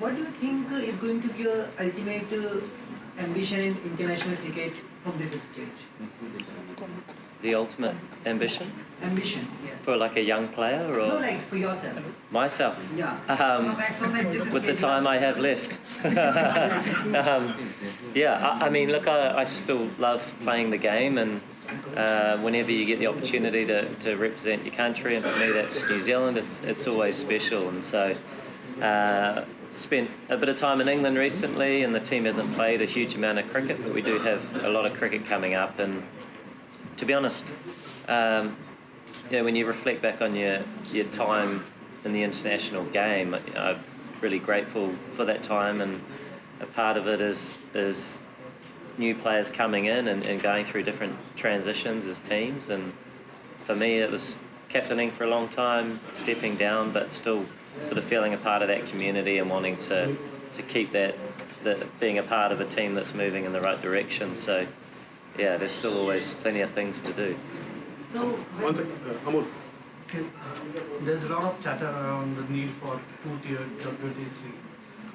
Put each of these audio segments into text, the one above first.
what do you think is going to be your ultimate ambition in international cricket from this stage? The ultimate ambition? Ambition, yeah. For like a young player or? No, like for yourself. Myself? Yeah. From this with the stage, time I have left. I mean, look, I still love playing the game, and whenever you get the opportunity to represent your country, and for me that's New Zealand, it's always special. And so spent a bit of time in England recently, and the team hasn't played a huge amount of cricket, but we do have a lot of cricket coming up. And to be honest, when you reflect back on your time in the international game, I'm really grateful for that time, and a part of it is new players coming in and going through different transitions as teams. And for me, it was captaining for a long time, stepping down, but still sort of feeling a part of that community and wanting to keep that being a part of a team that's moving in the right direction. So yeah, there's still always plenty of things to do. So Amol. there's a lot of chatter around the need for two-tier WTC,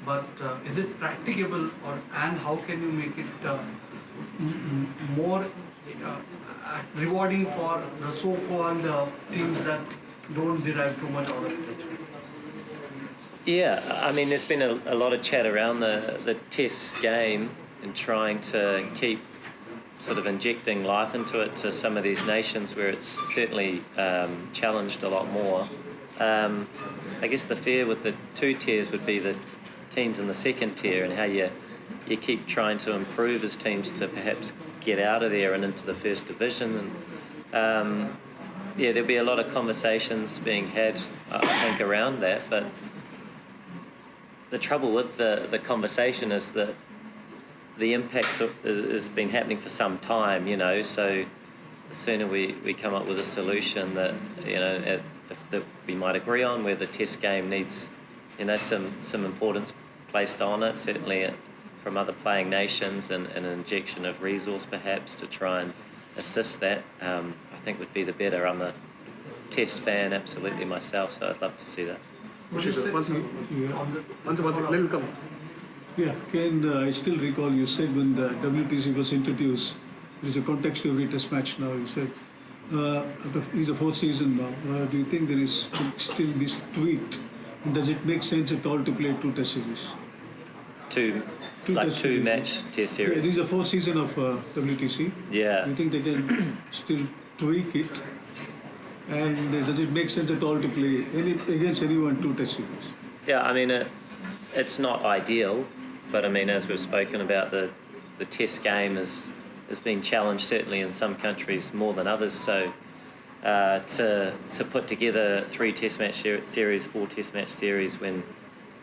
but is it practicable, and how can you make it more rewarding for the so-called teams that don't derive too much out of it? Yeah, I mean, there's been a lot of chat around the Test game and trying to keep sort of injecting life into it to some of these nations where it's certainly challenged a lot more. I guess the fear with the two tiers would be the teams in the second tier, and how you keep trying to improve as teams to perhaps get out of there and into the first division. And there'll be a lot of conversations being had, I think, around that. But the trouble with the conversation is that the impact has been happening for some time, so the sooner we come up with a solution that, that we might agree on, where the Test game needs, some importance placed on it, certainly from other playing nations, and an injection of resource perhaps to try and assist that, I think would be the better. I'm a Test fan, absolutely, myself, so I'd love to see that. Yeah, Kane, I still recall you said when the WTC was introduced, there's a context to every test match now. You said, it's the fourth season now. Do you think there is still this tweaked? And does it make sense at all to play two test series? Two match test series. Yeah, this is the fourth season of WTC. Yeah. Do you think they can still tweak it? And does it make sense at all to play against anyone two test series? Yeah, I mean, it's not ideal, but I mean, as we've spoken about, the Test game has been challenged certainly in some countries more than others. So to put together 3 Test match series, 4 Test match series, when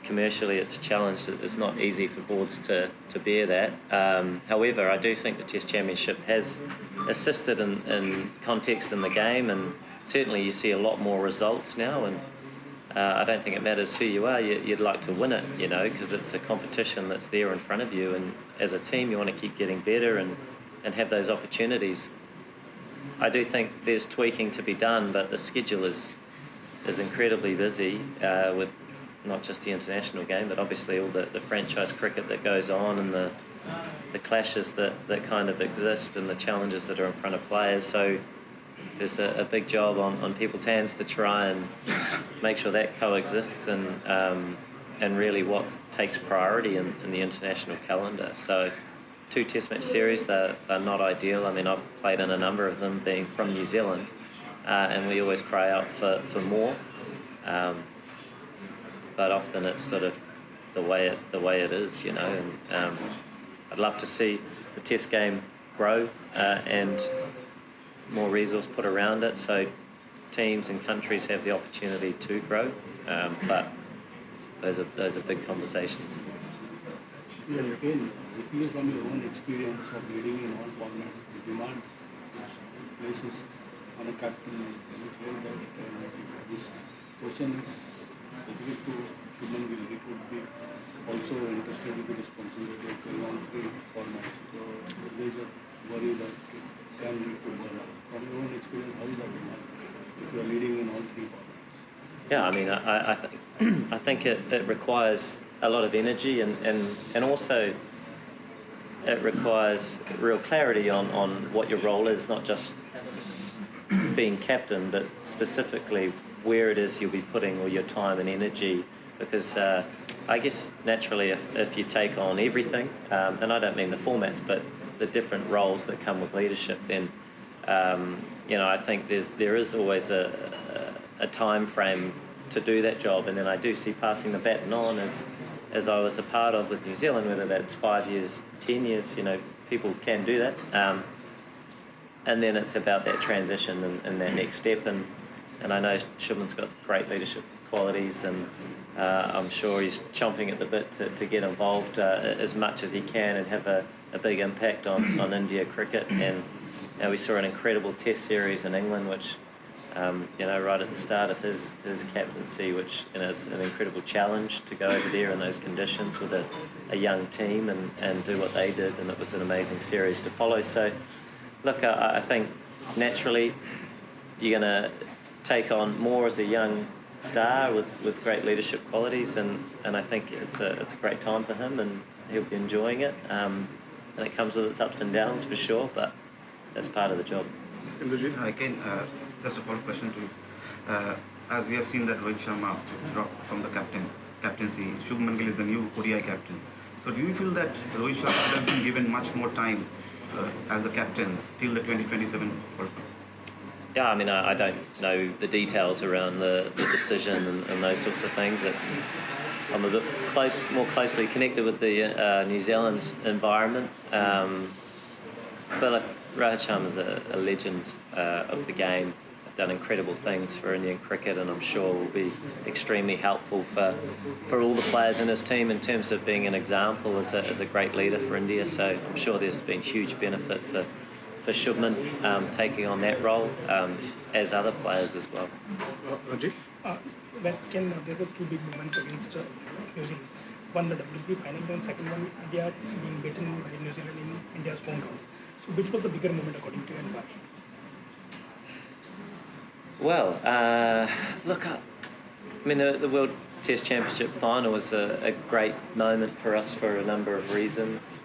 commercially it's challenged, it's not easy for boards to bear that. However, I do think the Test Championship has assisted in context in the game, and certainly you see a lot more results now. And I don't think it matters who you are. You'd like to win it, because it's a competition that's there in front of you. And as a team, you want to keep getting better and have those opportunities. I do think there's tweaking to be done, but the schedule is incredibly busy with not just the international game, but obviously all the franchise cricket that goes on, and the clashes that kind of exist, and the challenges that are in front of players. So there's a big job on people's hands to try and make sure that coexists, and really what takes priority in the international calendar. So 2 Test match series, they're not ideal. I mean, I've played in a number of them, being from New Zealand, and we always cry out for more. But often it's sort of the way it is, And I'd love to see the Test game grow and more resource put around it, so teams and countries have the opportunity to grow. But those are big conversations. Yeah, again, with you from your own experience of leading in all formats, the demands places on a captain, can you say that this question is specific to Shubman Gill? It would be also interested with the responsibility of playing all 3 formats. So there is a worry that it can lead to burnout. From your own experience, how is that demand if you are leading in all 3 formats? Yeah, I mean, I think it requires a lot of energy, and also it requires real clarity on what your role is, not just being captain, but specifically where it is you'll be putting all your time and energy. Because I guess naturally, if you take on everything, and I don't mean the formats, but the different roles that come with leadership, then I think there is always a time frame to do that job, and then I do see passing the baton on as I was a part of with New Zealand, whether that's 5 years, 10 years, people can do that. And then it's about that transition and that next step. And I know Shubman's got great leadership qualities, and I'm sure he's chomping at the bit to get involved as much as he can and have a big impact on India cricket. And we saw an incredible test series in England, which, right at the start of his captaincy, which is an incredible challenge to go over there in those conditions with a young team and do what they did. And it was an amazing series to follow. So, look, I think naturally you're going to take on more as a young star with great leadership qualities, and I think it's a great time for him, and he'll be enjoying it. And it comes with its ups and downs for sure, but that's part of the job. Hi, Kane. Just a follow-up question to you. As we have seen that Rohit Sharma dropped from the captaincy, Shubman Gill is the new ODI captain. So do you feel that Rohit Sharma should have been given much more time as a captain till the 2027 World Cup? Yeah, I mean, I don't know the details around the decision and those sorts of things. I'm a bit more closely connected with the New Zealand environment. But look, Rohit Sharma's a legend of the game. Done incredible things for Indian cricket, and I'm sure will be extremely helpful for all the players in his team in terms of being an example as a great leader for India. So I'm sure there's been huge benefit for Shubman taking on that role, as other players as well. Rajiv? There were two big moments against New Zealand. One, the WC final, and second one, India being beaten by New Zealand in India's home grounds. So which was the bigger moment according to you, and why? Well, look, I mean, the World Test Championship final was a great moment for us for a number of reasons.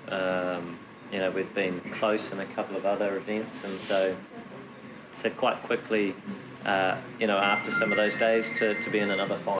We'd been close in a couple of other events, and so quite quickly, after some of those days, to be in another final